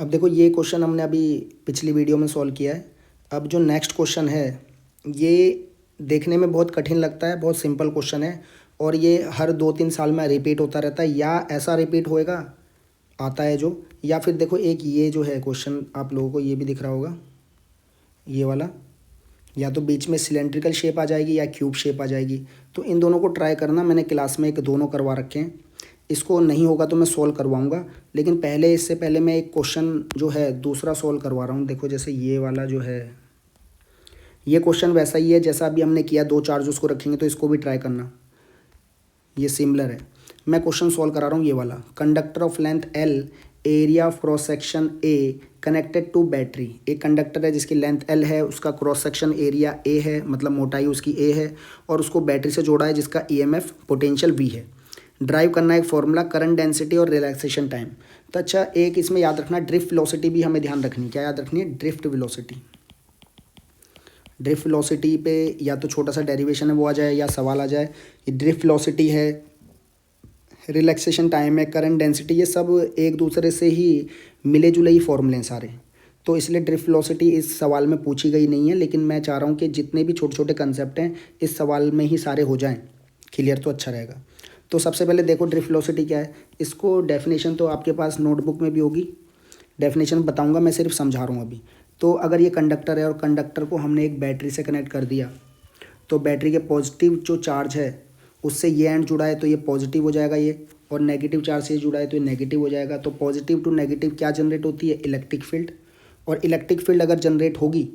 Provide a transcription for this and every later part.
अब देखो ये क्वेश्चन हमने अभी पिछली वीडियो में सॉल्व किया है। अब जो नेक्स्ट क्वेश्चन है ये देखने में बहुत कठिन लगता है, बहुत सिंपल क्वेश्चन है और ये हर 2-3 साल में रिपीट होता रहता है, या ऐसा रिपीट होएगा आता है जो, या फिर देखो एक ये जो है क्वेश्चन आप लोगों को ये भी दिख रहा होगा, ये वाला, या तो बीच में सिलेंड्रिकल शेप आ जाएगी या क्यूब शेप आ जाएगी। तो इन दोनों को ट्राई करना, मैंने क्लास में एक दोनों करवा रखे हैं। इसको नहीं होगा तो मैं सोल्व करवाऊंगा, लेकिन पहले इससे पहले मैं एक क्वेश्चन जो है दूसरा सोल्व करवा रहा हूँ। देखो जैसे ये वाला जो है, ये क्वेश्चन वैसा ही है जैसा अभी हमने किया, 2 चार्ज उसको रखेंगे, तो इसको भी ट्राई करना, ये सिमिलर है। मैं क्वेश्चन सोल्व करा रहा हूँ ये वाला। Conductor of length L, area of cross section A, connected to battery. एक कंडक्टर है जिसकी लेंथ एल है, उसका क्रॉस सेक्शन एरिया ए है, मतलब मोटाई उसकी ए है, और उसको बैटरी से जोड़ा है जिसका ईएमएफ पोटेंशियल वी है। ड्राइव करना एक फॉर्मूला, करंट डेंसिटी और रिलैक्सेशन टाइम। तो अच्छा, एक इसमें याद रखना ड्रिफ्ट वेलोसिटी भी हमें ध्यान रखनी। क्या याद रखनी है? Drift velocity. ड्रिफ्ट वेलोसिटी पे या तो छोटा सा डेरिवेशन है वो आ जाए या सवाल आ जाए। ये ड्रिफ्ट वेलोसिटी है, रिलैक्सेशन टाइम है, करंट डेंसिटी, ये सब एक दूसरे से ही मिले जुले ही फॉर्मूले हैं सारे। तो इसलिए ड्रिफ्ट वेलोसिटी इस सवाल में पूछी गई नहीं है, लेकिन मैं चाह रहा हूँ कि जितने भी छोटे छोटे कंसेप्ट हैं इस सवाल में ही सारे हो जाएं क्लियर, तो अच्छा रहेगा। तो सबसे पहले देखो ड्रिफ्ट वेलोसिटी क्या है। इसको डेफिनेशन तो आपके पास नोटबुक में भी होगी, डेफिनेशन बताऊंगा, मैं सिर्फ समझा रहा हूँ अभी। तो अगर ये कंडक्टर है और कंडक्टर को हमने एक बैटरी से कनेक्ट कर दिया, तो बैटरी के पॉजिटिव जो चार्ज है उससे ये एंड जुड़ा है तो ये पॉजिटिव हो जाएगा ये, और नेगेटिव चार्ज से जुड़ा है तो ये नेगेटिव हो जाएगा। तो पॉजिटिव टू नेगेटिव क्या जनरेट होती है? Electric field. और इलेक्ट्रिक फील्ड अगर जनरेट होगी,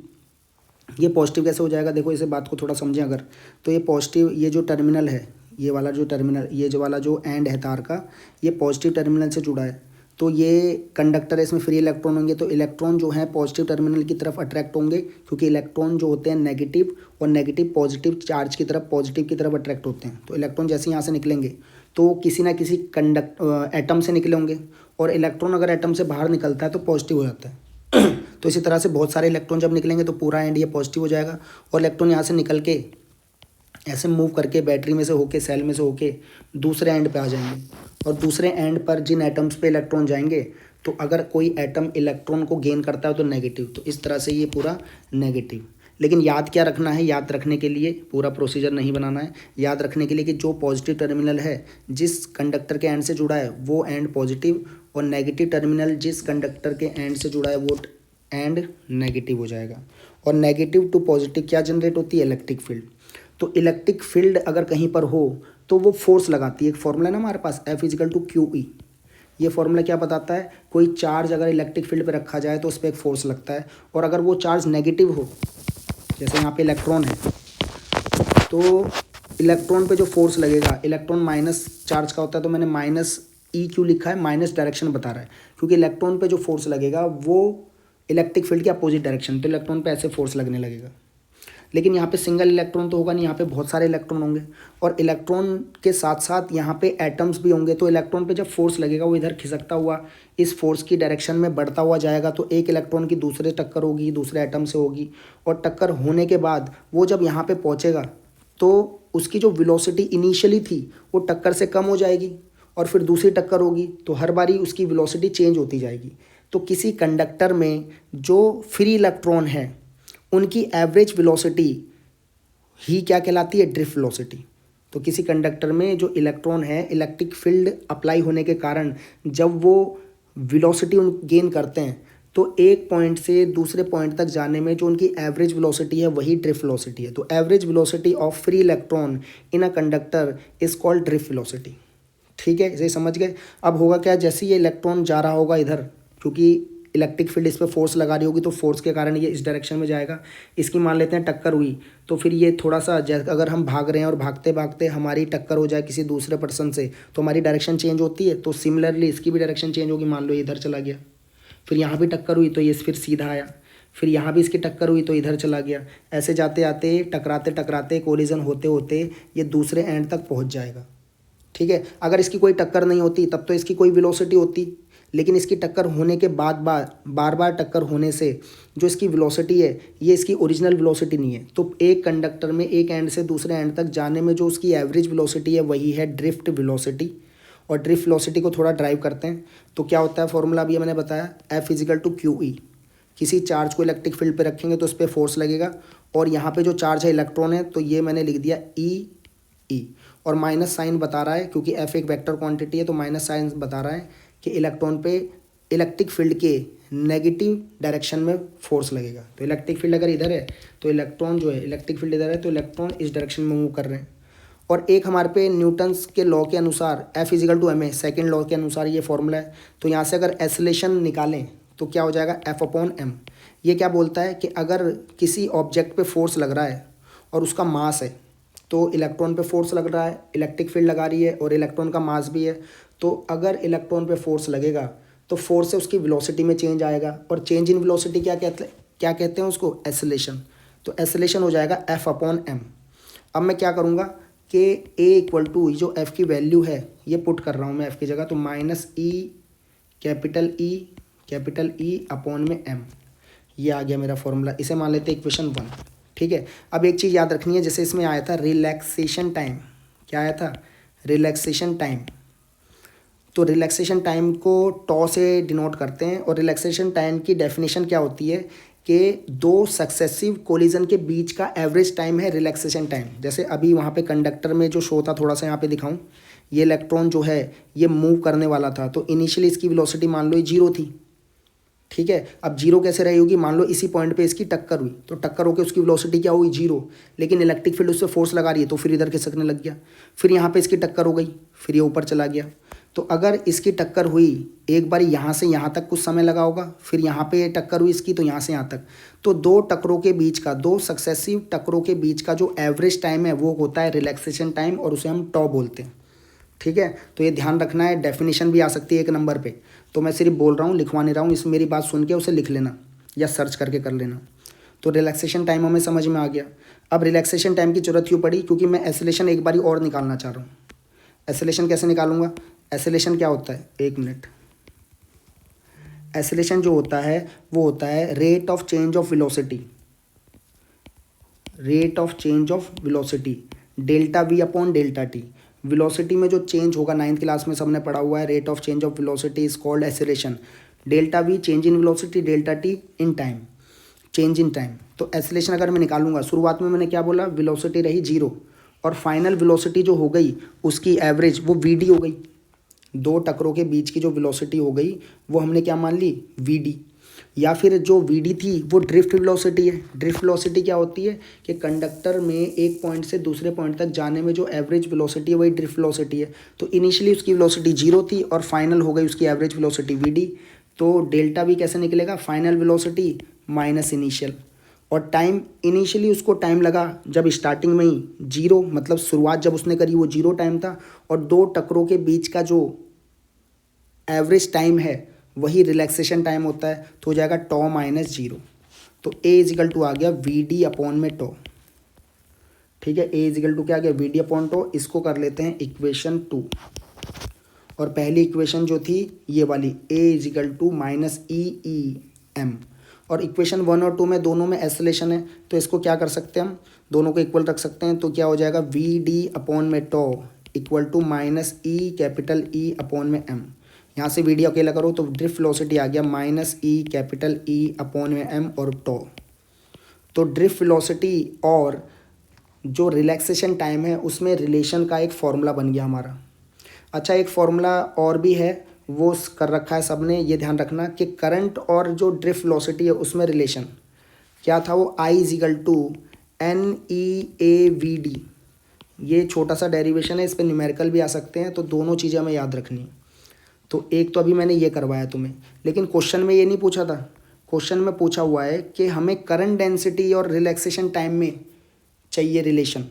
ये पॉजिटिव कैसे हो जाएगा? देखो इसे बात को थोड़ा समझें अगर, तो ये पॉजिटिव, ये जो टर्मिनल है, ये वाला जो टर्मिनल, ये जो वाला जो एंड है तार का, ये पॉजिटिव टर्मिनल से जुड़ा है। तो ये कंडक्टर है, इसमें फ्री इलेक्ट्रॉन होंगे, तो इलेक्ट्रॉन जो है पॉजिटिव टर्मिनल की तरफ अट्रैक्ट होंगे, क्योंकि इलेक्ट्रॉन जो होते हैं नेगेटिव, और नेगेटिव पॉजिटिव चार्ज की तरफ, पॉजिटिव की तरफ अट्रैक्ट होते हैं। तो इलेक्ट्रॉन जैसे यहाँ से निकलेंगे तो किसी ना किसी एटम से निकले होंगे, और इलेक्ट्रॉन अगर एटम से बाहर निकलता है तो पॉजिटिव हो जाता है। तो इसी तरह से बहुत सारे इलेक्ट्रॉन जब निकलेंगे तो पूरा एंड ये पॉजिटिव हो जाएगा, और इलेक्ट्रॉन यहाँ से निकल के ऐसे मूव करके बैटरी में से होके, सेल में से होके दूसरे एंड पे आ जाएंगे, और दूसरे एंड पर जिन एटम्स पे इलेक्ट्रॉन जाएंगे, तो अगर कोई एटम इलेक्ट्रॉन को गेन करता है तो नेगेटिव, तो इस तरह से ये पूरा नेगेटिव। लेकिन याद क्या रखना है? याद रखने के लिए पूरा प्रोसीजर नहीं बनाना है, याद रखने के लिए कि जो पॉजिटिव टर्मिनल है जिस कंडक्टर के एंड से जुड़ा है वो एंड पॉजिटिव, और नेगेटिव टर्मिनल जिस कंडक्टर के एंड से जुड़ा है वो एंड नेगेटिव हो जाएगा। और नेगेटिव टू पॉजिटिव क्या जनरेट होती है? Electric field. तो इलेक्ट्रिक फील्ड अगर कहीं पर हो तो वो फोर्स लगाती है। एक फॉर्मूला है ना हमारे पास, F equal to Q E. ये फॉर्मूला क्या बताता है? कोई चार्ज अगर इलेक्ट्रिक फील्ड पे रखा जाए तो उस पर एक फोर्स लगता है, और अगर वो चार्ज नेगेटिव हो, जैसे यहाँ पे इलेक्ट्रॉन है, तो इलेक्ट्रॉन पे जो फोर्स लगेगा, इलेक्ट्रॉन माइनस चार्ज का होता है, तो मैंने माइनस ई क्यों लिखा है? माइनस डायरेक्शन बता रहा है, क्योंकि इलेक्ट्रॉन पे जो फोर्स लगेगा वो इलेक्ट्रिक फील्ड के अपोजिट डायरेक्शन, तो इलेक्ट्रॉन पे ऐसे फोर्स लगने लगेगा। लेकिन यहाँ पे सिंगल इलेक्ट्रॉन तो होगा नहीं, यहाँ पे बहुत सारे इलेक्ट्रॉन होंगे, और इलेक्ट्रॉन के साथ साथ यहाँ पे एटम्स भी होंगे। तो इलेक्ट्रॉन पे जब फोर्स लगेगा वो इधर खिसकता हुआ इस फोर्स की डायरेक्शन में बढ़ता हुआ जाएगा, तो एक इलेक्ट्रॉन की दूसरे टक्कर होगी, दूसरे एटम से होगी, और टक्कर होने के बाद वो जब यहाँ पे पहुँचेगा तो उसकी जो वेलोसिटी इनिशियली थी वो टक्कर से कम हो जाएगी, और फिर दूसरी टक्कर होगी, तो हर बारी उसकी वेलोसिटी चेंज होती जाएगी। तो किसी कंडक्टर में जो फ्री इलेक्ट्रॉन है उनकी एवरेज वेलोसिटी ही क्या कहलाती है? Drift velocity. तो किसी कंडक्टर में जो इलेक्ट्रॉन है, इलेक्ट्रिक फील्ड अप्लाई होने के कारण जब वो वेलोसिटी गेन करते हैं, तो एक पॉइंट से दूसरे पॉइंट तक जाने में जो उनकी एवरेज वेलोसिटी है वही ड्रिफ्ट वेलोसिटी है। तो average velocity of free electron in a conductor is called drift velocity. ठीक है, इसे समझ गए? अब होगा क्या, जैसे ये इलेक्ट्रॉन जा रहा होगा इधर, क्योंकि इलेक्ट्रिक फील्ड इस पर फोर्स लगा रही होगी, तो फोर्स के कारण ये इस डायरेक्शन में जाएगा। इसकी मान लेते हैं टक्कर हुई, तो फिर ये थोड़ा सा, अगर हम भाग रहे हैं और भागते भागते हमारी टक्कर हो जाए किसी दूसरे पर्सन से, तो हमारी डायरेक्शन चेंज होती है। तो सिमिलरली इसकी भी डायरेक्शन चेंज होगी। मान लो इधर चला गया, फिर यहाँ भी टक्कर हुई तो ये फिर सीधा आया, फिर यहाँ भी इसकी टक्कर हुई तो इधर चला गया। ऐसे जाते आते, टकराते टकराते, कोलिजन होते होते ये दूसरे एंड तक पहुँच जाएगा। ठीक है, अगर इसकी कोई टक्कर नहीं होती तब तो इसकी कोई वेलोसिटी होती, लेकिन इसकी टक्कर होने के बाद बार बार टक्कर होने से जो इसकी वेलोसिटी है ये इसकी ओरिजिनल वेलोसिटी नहीं है। तो एक कंडक्टर में एक एंड से दूसरे एंड तक जाने में जो उसकी एवरेज वेलोसिटी है वही है ड्रिफ्ट वेलोसिटी, और ड्रिफ्ट वेलोसिटी को थोड़ा ड्राइव करते हैं तो क्या होता है फॉर्मूला अभी मैंने बताया, F=QE। किसी चार्ज को इलेक्ट्रिक फील्ड पे रखेंगे तो उस पर फोर्स लगेगा, और यहाँ पे जो चार्ज है इलेक्ट्रॉन है तो ये मैंने लिख दिया E। और माइनस साइन बता रहा है क्योंकि F एक वेक्टर क्वांटिटी है, तो माइनस साइन बता रहा है कि इलेक्ट्रॉन पे इलेक्ट्रिक फील्ड के नेगेटिव डायरेक्शन में फोर्स लगेगा। तो इलेक्ट्रिक फील्ड अगर इधर है तो इलेक्ट्रॉन जो है, इलेक्ट्रिक फील्ड इधर है तो इलेक्ट्रॉन इस डायरेक्शन में मूव कर रहे हैं। और एक हमारे पे न्यूटन्स के लॉ के अनुसार F=ma, सेकेंड लॉ के अनुसार ये फॉर्मूला है। तो यहाँ से अगर एसलेशन निकालें तो क्या हो जाएगा, F/m। ये क्या बोलता है कि अगर किसी ऑब्जेक्ट पे फोर्स लग रहा है और उसका मास है, तो इलेक्ट्रॉन पे फोर्स लग रहा है, इलेक्ट्रिक फील्ड लगा रही है और इलेक्ट्रॉन का मास भी है, तो अगर इलेक्ट्रॉन पे फोर्स लगेगा तो फोर्स से उसकी वेलोसिटी में चेंज आएगा, और चेंज इन वेलोसिटी क्या कहते हैं उसको, एसलेशन। तो एसलेशन हो जाएगा F/m। अब मैं क्या करूँगा कि A जो F की वैल्यू है ये पुट कर रहा हूँ मैं F की जगह, तो -E/m ये आ गया मेरा फॉर्मूला। इसे मान लेते हैं इक्वेशन 1। ठीक है, अब एक चीज़ याद रखनी है, जैसे इसमें आया था रिलैक्सेशन टाइम, क्या आया था, रिलैक्सेशन टाइम। तो रिलैक्सेशन टाइम को टॉ से डिनोट करते हैं, और रिलैक्सेशन टाइम की डेफिनेशन क्या होती है कि दो सक्सेसिव कोलिजन के बीच का एवरेज टाइम है रिलैक्सेशन टाइम। जैसे अभी वहाँ पे कंडक्टर में जो शो था, थोड़ा सा यहाँ पे दिखाऊं, ये इलेक्ट्रॉन जो है ये मूव करने वाला था, तो इनिशियली इसकी वेलोसिटी मान लो 0 थी। ठीक है, अब 0 कैसे रही होगी, मान लो इसी पॉइंट पे इसकी टक्कर हुई, तो टक्कर होकर उसकी वेलोसिटी क्या हुई, 0, लेकिन इलेक्ट्रिक फील्ड उससे फोर्स लगा रही है तो फिर इधर खिसकने लग गया। फिर यहाँ पे इसकी टक्कर हो गई, फिर ये ऊपर चला गया। तो अगर इसकी टक्कर हुई एक बार यहाँ से यहाँ तक कुछ समय लगा होगा, फिर यहाँ पे टक्कर हुई इसकी तो यहाँ से यहाँ तक, तो दो टक्करों के बीच का, दो सक्सेसिव टक्करों के बीच का जो एवरेज टाइम है वो होता है रिलैक्सेशन टाइम, और उसे हम टॉ बोलते हैं। ठीक है, तो ये ध्यान रखना है। डेफिनेशन भी आ सकती है 1 नंबर पे, तो मैं सिर्फ बोल रहा हूँ, लिखवा नहीं रहा हूँ। इस मेरी बात सुन के उसे लिख लेना या सर्च करके कर लेना। तो रिलैक्सेशन टाइम हमें समझ में आ गया। अब रिलैक्सेशन टाइम की जरूरत क्यों पड़ी, क्योंकि मैं एसलेशन एक बारी और निकालना चाह रहा हूँ। एसलेशन कैसे निकालूंगा, एसलेशन क्या होता है, 1 मिनट। एसलेशन जो होता है वो होता है rate of change of velocity, rate of change of velocity ΔV/ΔT। Velocity में जो चेंज होगा, 9th क्लास में सबने पढ़ा हुआ है, rate of change of velocity is called acceleration. ΔV change in velocity, ΔT in time, change in time. तो acceleration अगर मैं निकालूंगा, शुरुआत में मैंने क्या बोला, वेलोसिटी रही 0, और फाइनल वेलोसिटी जो हो गई उसकी एवरेज वो VD हो गई। दो टक्करों के बीच की जो वेलोसिटी हो गई वो हमने क्या मान ली, VD। या फिर जो VD थी वो ड्रिफ्ट वेलोसिटी है। ड्रिफ्ट वेलोसिटी क्या होती है कि कंडक्टर में एक पॉइंट से दूसरे पॉइंट तक जाने में जो एवरेज वेलोसिटी है वही ड्रिफ्ट वेलोसिटी है। तो इनिशियली उसकी वेलोसिटी 0 थी और फाइनल हो गई उसकी एवरेज वेलोसिटी VD। तो ΔV कैसे निकलेगा, फाइनल वेलोसिटी माइनस इनिशियल, और टाइम इनिशियली उसको टाइम लगा जब स्टार्टिंग में ही 0, मतलब शुरुआत जब उसने करी वो 0 टाइम था, और दो टक्करों के बीच का जो एवरेज टाइम है वही रिलैक्सेशन टाइम होता है। तो हो जाएगा टॉ -0। तो A आ गया VD/टॉ। ठीक है, A क्या आ गया, VD/टॉ। इसको कर लेते हैं इक्वेशन 2, और पहली इक्वेशन जो थी ये वाली A -EEm, और इक्वेशन 1 और 2 में दोनों में एसलेशन है, तो इसको क्या कर सकते हैं हम, दोनों को इक्वल रख सकते हैं। तो क्या हो जाएगा, VD/टॉ इक्वल टू -EEm। यहाँ से VD अकेला करो तो ड्रिफ्ट वेलोसिटी आ गया -EEm और टॉ। तो ड्रिफ्ट वेलोसिटी और जो रिलैक्सेशन टाइम है उसमें रिलेशन का एक फॉर्मूला बन गया हमारा। अच्छा, एक फॉर्मूला और भी है, वो कर रखा है सबने, ये ध्यान रखना कि करंट और जो ड्रिफ्ट वेलोसिटी है उसमें रिलेशन क्या था, वो I=NEAVD। ये छोटा सा डेरिवेशन है, इस पर न्यूमेरिकल भी आ सकते हैं, तो दोनों चीज़ें हमें याद रखनी है। तो एक तो अभी मैंने ये करवाया तुम्हें, लेकिन क्वेश्चन में ये नहीं पूछा था। क्वेश्चन में पूछा हुआ है कि हमें करंट डेंसिटी और रिलैक्सेशन टाइम में चाहिए रिलेशन।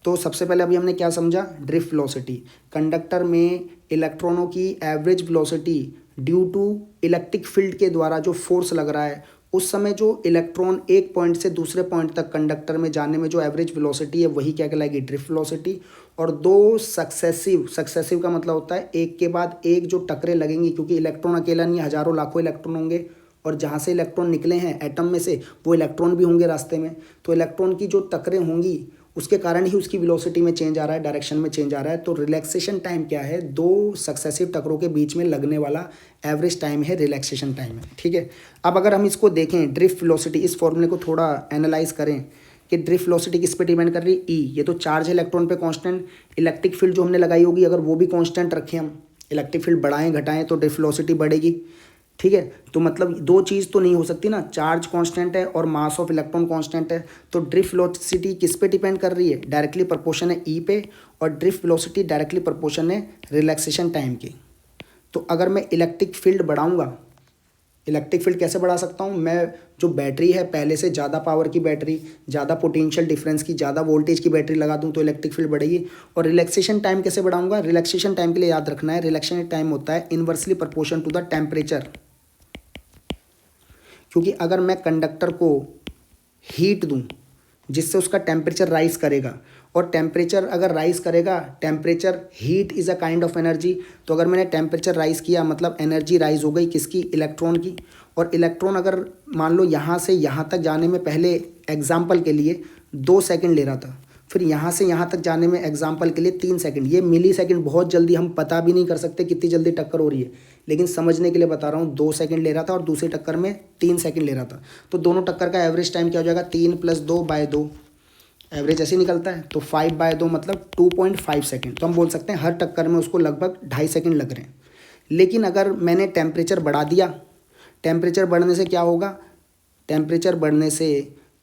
तो सबसे पहले अभी हमने क्या समझा, ड्रिफ्ट वेलोसिटी, कंडक्टर में इलेक्ट्रॉनों की average velocity due to electric field के द्वारा जो फोर्स लग रहा है, उस समय जो इलेक्ट्रॉन एक पॉइंट से दूसरे पॉइंट तक कंडक्टर में जाने में जो एवरेज वेलोसिटी है वही क्या कहलाएगी, ड्रिफ्ट वेलोसिटी। और दो सक्सेसिव का मतलब होता है एक के बाद एक जो टकरे लगेंगी, क्योंकि इलेक्ट्रॉन अकेला नहीं, हजारों लाखों इलेक्ट्रॉन होंगे, और जहाँ से इलेक्ट्रॉन निकले हैं एटम में से वो इलेक्ट्रॉन भी होंगे रास्ते में। तो इलेक्ट्रॉन की जो टकरें होंगी उसके कारण ही उसकी वेलोसिटी में चेंज आ रहा है, डायरेक्शन में चेंज आ रहा है। तो रिलैक्सेशन टाइम क्या है, दो सक्सेसिव टक्करों के बीच में लगने वाला एवरेज टाइम है, रिलैक्सेशन टाइम है। ठीक है, अब अगर हम इसको देखें ड्रिफ्ट वेलोसिटी, इस फॉर्मूले को थोड़ा एनालाइज करें कि ड्रिफ्ट वेलोसिटी किस पे डिपेंड कर रही है, ई, ये तो चार्ज है इलेक्ट्रॉन पे कांस्टेंट, इलेक्ट्रिक फील्ड जो हमने लगाई होगी अगर वो भी कांस्टेंट रखें, हम इलेक्ट्रिक फील्ड बढ़ाएं घटाएं तो ड्रिफ्ट वेलोसिटी बढ़ेगी। ठीक है, तो मतलब दो चीज़ तो नहीं हो सकती ना, चार्ज कांस्टेंट है और मास ऑफ इलेक्ट्रॉन कांस्टेंट है। तो ड्रिफ्ट वेलोसिटी किस पे डिपेंड कर रही है, डायरेक्टली प्रोपोर्शन है ई पे, और ड्रिफ्ट वेलोसिटी डायरेक्टली प्रोपोर्शन है रिलैक्सेशन टाइम की। तो अगर मैं इलेक्ट्रिक फील्ड बढ़ाऊंगा, इलेक्ट्रिक फील्ड कैसे बढ़ा सकता हूँ, मैं जो बैटरी है पहले से ज़्यादा पावर की बैटरी, ज़्यादा पोटेंशियल डिफरेंस की, ज़्यादा वोल्टेज की बैटरी लगा दूँ तो इलेक्ट्रिक फील्ड बढ़ेगी। और रिलैक्सेशन टाइम कैसे बढ़ाऊंगा, रिलैक्सेशन टाइम के लिए याद रखना है, रिलैक्सेशन टाइम होता है inversely proportion to the temperature. क्योंकि अगर मैं कंडक्टर को हीट दूं जिससे उसका टेम्परेचर राइज करेगा, और टेम्परेचर अगर राइज करेगा, temperature heat is a kind of energy, तो अगर मैंने टेम्परेचर राइज किया मतलब एनर्जी राइज हो गई किसकी, इलेक्ट्रॉन की। और इलेक्ट्रॉन अगर मान लो यहाँ से यहाँ तक जाने में पहले एग्जाम्पल के लिए 2 सेकंड ले रहा था, फिर यहाँ से यहाँ तक जाने में एग्जाम्पल के लिए 3 सेकंड, ये मिली सेकंड बहुत जल्दी, हम पता भी नहीं कर सकते कितनी जल्दी टक्कर हो रही है, लेकिन समझने के लिए बता रहा हूँ, 2 सेकंड ले रहा था और दूसरी टक्कर में 3 सेकंड ले रहा था। तो दोनों टक्कर का एवरेज टाइम क्या हो जाएगा, 3 + 2/2, एवरेज ऐसे निकलता है। तो 5/2 मतलब 2.5 सेकंड। तो हम बोल सकते हैं हर टक्कर में उसको लगभग 2.5 सेकंड लग रहे हैं। लेकिन अगर मैंने टेम्परेचर बढ़ा दिया, टेम्परेचर बढ़ने से क्या होगा, टेम्परेचर बढ़ने से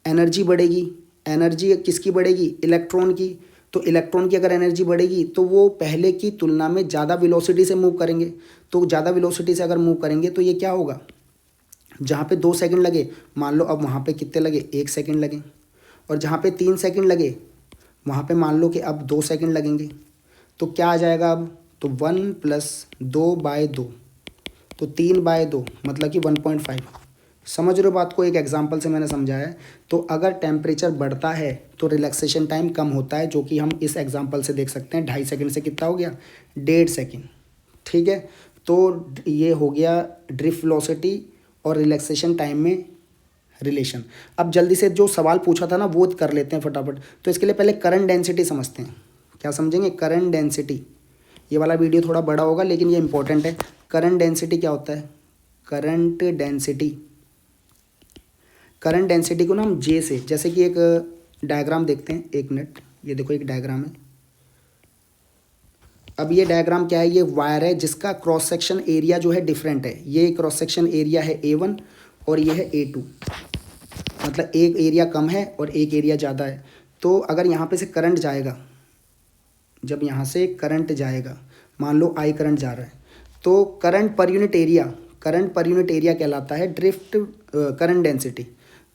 एनर्जी बढ़ेगी। एनर्जी किसकी बढ़ेगी, इलेक्ट्रॉन की। तो इलेक्ट्रॉन की अगर एनर्जी बढ़ेगी तो वो पहले की तुलना में ज़्यादा वेलोसिटी से मूव करेंगे। तो ज़्यादा वेलोसिटी से अगर मूव करेंगे तो ये क्या होगा, जहाँ पे 2 सेकंड लगे मान लो अब वहाँ पे कितने लगे, 1 सेकंड लगे। और जहाँ पे 3 सेकंड लगे वहाँ पे मान लो कि अब 2 सेकंड लगेंगे। तो क्या आ जाएगा अब, तो 1 + 2/2, तो 3/2 मतलब कि 1.5। समझ रहे हो बात को, एक एग्जांपल से मैंने समझाया है। तो अगर टेम्परेचर बढ़ता है तो रिलैक्सेशन टाइम कम होता है, जो कि हम इस एग्जांपल से देख सकते हैं। 2.5 सेकंड से कितना हो गया, 1.5 सेकंड। ठीक है, तो ये हो गया ड्रिफ्ट वेलोसिटी और रिलैक्सेशन टाइम में रिलेशन। अब जल्दी से जो सवाल पूछा था ना वो कर लेते हैं फटाफट। तो इसके लिए पहले करंट डेंसिटी समझते हैं। क्या समझेंगे, करंट डेंसिटी। ये वाला वीडियो थोड़ा बड़ा होगा लेकिन ये इंपॉर्टेंट है। करंट डेंसिटी क्या होता है, करंट डेंसिटी, करंट डेंसिटी को ना हम जे से, जैसे कि एक डायग्राम देखते हैं, 1 मिनट। ये देखो एक डायग्राम है। अब ये डायग्राम क्या है, ये वायर है जिसका क्रॉस सेक्शन एरिया जो है डिफरेंट है। ये क्रॉस सेक्शन एरिया है A1 और ये है A2, मतलब एक एरिया कम है और एक एरिया ज़्यादा है। तो अगर यहाँ पे से करंट जाएगा, जब यहाँ से करंट जाएगा, मान लो I करंट जा रहा है, तो current per unit area, current per unit area कहलाता है ड्रिफ्ट करंट डेंसिटी।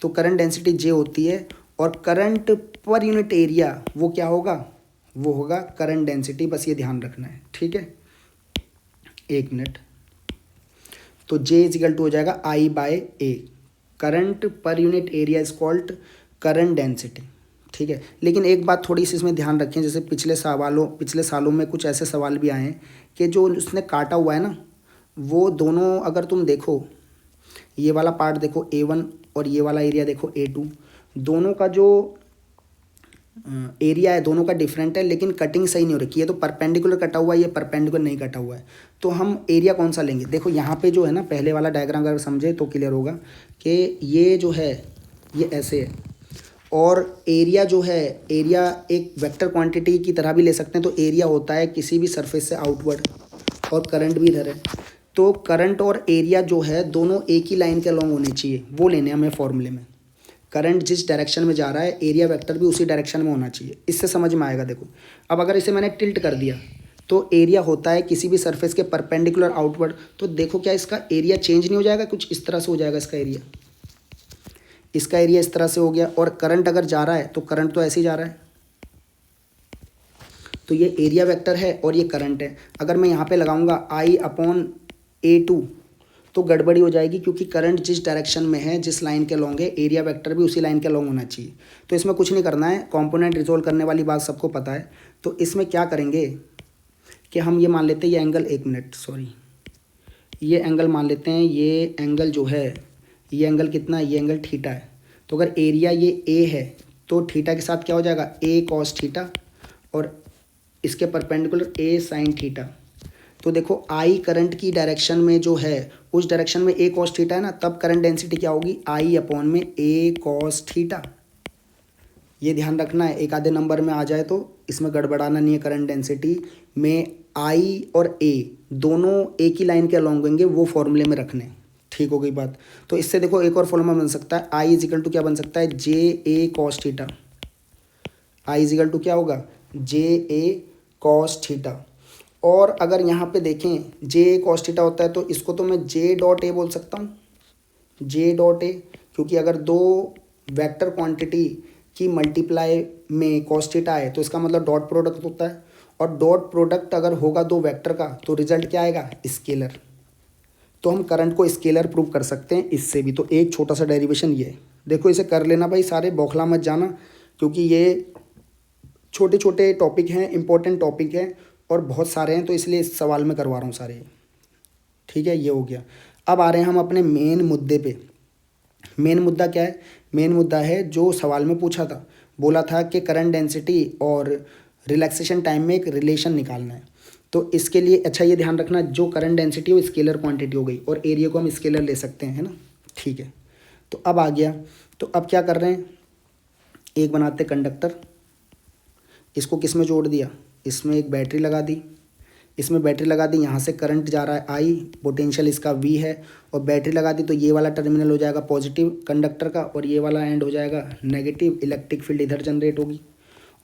तो करंट डेंसिटी J होती है, और करंट पर यूनिट एरिया वो क्या होगा, वो होगा करंट डेंसिटी। बस ये ध्यान रखना है, ठीक है। 1 मिनट। तो J = हो जाएगा I/A, current per unit area is called current density. ठीक है, लेकिन एक बात थोड़ी सी इसमें ध्यान रखें, जैसे पिछले सालों में कुछ ऐसे सवाल भी आए हैं कि जो उसने काटा हुआ है ना, वो दोनों अगर तुम देखो, ये वाला पार्ट देखो A1 और ये वाला एरिया देखो A2, दोनों का जो एरिया है दोनों का डिफरेंट है, लेकिन कटिंग सही नहीं हो रखी है। तो परपेंडिकुलर कटा हुआ है, ये परपेंडिकुलर नहीं कटा हुआ है। तो हम एरिया कौन सा लेंगे, देखो यहाँ पे जो है ना, पहले वाला डायग्राम अगर समझे तो क्लियर होगा कि ये जो है ये ऐसे है, और एरिया जो है, एरिया एक वेक्टर क्वांटिटी की तरह भी ले सकते हैं। तो एरिया होता है किसी भी सरफेस से आउटवर्ड, और करंट भी इधर है। तो करंट और एरिया जो है दोनों एक ही लाइन के अलॉन्ग होने चाहिए, वो लेने हमें फॉर्मूले में। करंट जिस डायरेक्शन में जा रहा है, एरिया वेक्टर भी उसी डायरेक्शन में होना चाहिए। इससे समझ में आएगा। देखो अब अगर इसे मैंने टिल्ट कर दिया, तो एरिया होता है किसी भी सरफेस के परपेंडिकुलर आउटवर्ड। तो देखो क्या इसका एरिया चेंज नहीं हो जाएगा, कुछ इस तरह से हो जाएगा इसका एरिया, इसका एरिया इस तरह से हो गया। और करंट अगर जा रहा है तो करंट तो ऐसे ही जा रहा है, तो ये एरिया वेक्टर है और ये करंट है। अगर मैं यहाँ पे लगाऊंगा I/A2 तो गड़बड़ी हो जाएगी, क्योंकि करंट जिस डायरेक्शन में है, जिस लाइन के लॉन्ग है, एरिया वेक्टर भी उसी लाइन के लॉन्ग होना चाहिए। तो इसमें कुछ नहीं करना है, कंपोनेंट रिजोल्व करने वाली बात सबको पता है। तो इसमें क्या करेंगे कि हम ये मान लेते हैं, ये एंगल, 1 मिनट सॉरी, ये एंगल मान लेते हैं, ये एंगल जो है, ये एंगल कितना है, ये एंगल थीटा है। तो अगर एरिया ये A है तो थीटा के साथ क्या हो जाएगा, ए कॉस थीटा, और इसके परपेंडिकुलर ए साइन थीटा। तो देखो आई करंट की डायरेक्शन में जो है उस डायरेक्शन में ए कॉस थीटा है ना, तब करंट डेंसिटी क्या होगी, आई अपॉन में ए कॉस थीटा। ये ध्यान रखना है, एक आधे नंबर में आ जाए तो इसमें गड़बड़ाना नहीं है। करंट डेंसिटी में आई और ए दोनों एक ही लाइन के अलॉन्ग होंगे, वो फॉर्मूले में रखने। ठीक हो गई बात। तो इससे देखो एक और फॉर्मूला बन सकता है, आई इजिकल टू क्या बन सकता है, J A cos theta. I equal to क्या होगा, जे ए कॉस थीटा। और अगर यहाँ पे देखें जे ए कॉस थीटा होता है तो इसको तो मैं जे डॉट ए बोल सकता हूँ, जे डॉट ए, क्योंकि अगर दो वेक्टर क्वांटिटी की मल्टीप्लाई में कॉस थीटा है तो इसका मतलब डॉट प्रोडक्ट होता है, और डॉट प्रोडक्ट अगर होगा दो वेक्टर का तो रिजल्ट क्या आएगा, स्केलर। तो हम करंट को स्केलर प्रूव कर सकते हैं इससे भी। तो एक छोटा सा डेरिवेशन ये है, देखो इसे कर लेना भाई, सारे बौखला मत जाना, क्योंकि ये छोटे छोटे टॉपिक हैं, इंपॉर्टेंट टॉपिक हैं और बहुत सारे हैं, तो इसलिए इस सवाल में करवा रहा हूँ सारे। ठीक है, ये हो गया। अब आ रहे हैं हम अपने मेन मुद्दे पे। मेन मुद्दा क्या है, मेन मुद्दा है जो सवाल में पूछा था, बोला था कि करंट डेंसिटी और रिलैक्सेशन टाइम में एक रिलेशन निकालना है। तो इसके लिए अच्छा ये ध्यान रखना, जो करंट डेंसिटी वो स्केलर क्वांटिटी हो गई और एरिया को हम स्केलर ले सकते हैं, है ना। ठीक है, तो अब आ गया। तो अब क्या कर रहे हैं, एक बनाते कंडक्टर, इसको किस में जोड़ दिया, इसमें एक बैटरी लगा दी, इसमें बैटरी लगा दी, यहाँ से करंट जा रहा है आई, पोटेंशियल इसका वी है, और बैटरी लगा दी तो ये वाला टर्मिनल हो जाएगा पॉजिटिव कंडक्टर का और ये वाला एंड हो जाएगा नेगेटिव, इलेक्ट्रिक फील्ड इधर जनरेट होगी।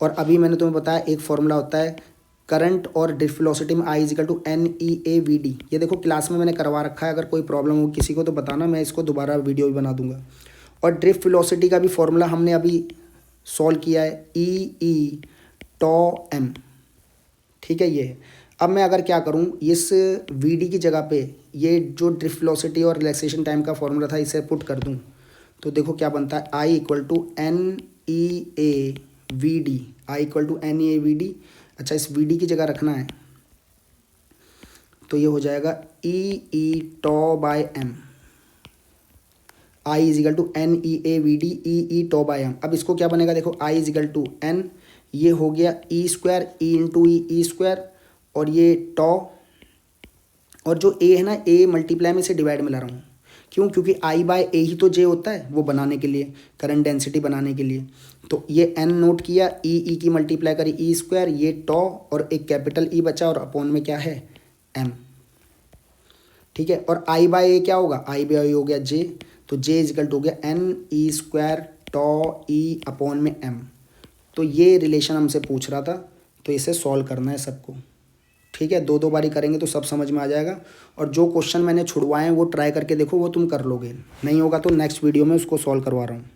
और अभी मैंने तुम्हें बताया एक फॉर्मूला होता है करंट और ड्रिफ्ट वेलोसिटी में I equal to n e A v d. ये देखो क्लास में मैंने करवा रखा है, अगर कोई प्रॉब्लम हो किसी को तो बताना, मैं इसको दोबारा वीडियो भी बना दूंगा। और ड्रिफ्ट वेलोसिटी का भी फॉर्मूला हमने अभी सॉल्व किया है, ई ई टॉ एम। ठीक है, ये है। अब मैं अगर क्या करूं, इस वी डी की जगह पे ये जो ड्रिफ्ट वेलोसिटी और रिलैक्सेशन टाइम का फॉर्मूला था इसे पुट कर दूं, तो देखो क्या बनता है, I equal to n e A v d, I equal to n e A v d. अच्छा, इस वी डी की जगह रखना है तो ये हो जाएगा e e tau by m, I equal to n e A v d e e tau by m. अब इसको क्या बनेगा, देखो आई इजिकल टू एन, ये हो गया E square, E into E square, और ये टॉ, और जो ए है ना, ए मल्टीप्लाई में से डिवाइड में ला रहा हूँ, क्यों, क्योंकि आई बाय ए ही तो जे होता है वो बनाने के लिए, करंट डेंसिटी बनाने के लिए। तो ये एन नोट किया, ई की मल्टीप्लाई करी ई स्क्वायर, ये टॉ और एक कैपिटल ई बचा, और अपॉन में क्या है, एम। ठीक है, और आई बाय ए क्या होगा, आई बाय ए हो गया जे, तो जे इजिकल टू हो गया एन ई स्क्वायर टॉ ई अपॉन में एम। तो ये रिलेशन हमसे पूछ रहा था, तो इसे सॉल्व करना है सबको। ठीक है, दो दो बारी करेंगे तो सब समझ में आ जाएगा, और जो क्वेश्चन मैंने छुड़वाए हैं वो ट्राई करके देखो, वो तुम कर लोगे, नहीं होगा तो नेक्स्ट वीडियो में उसको सॉल्व करवा रहा हूँ।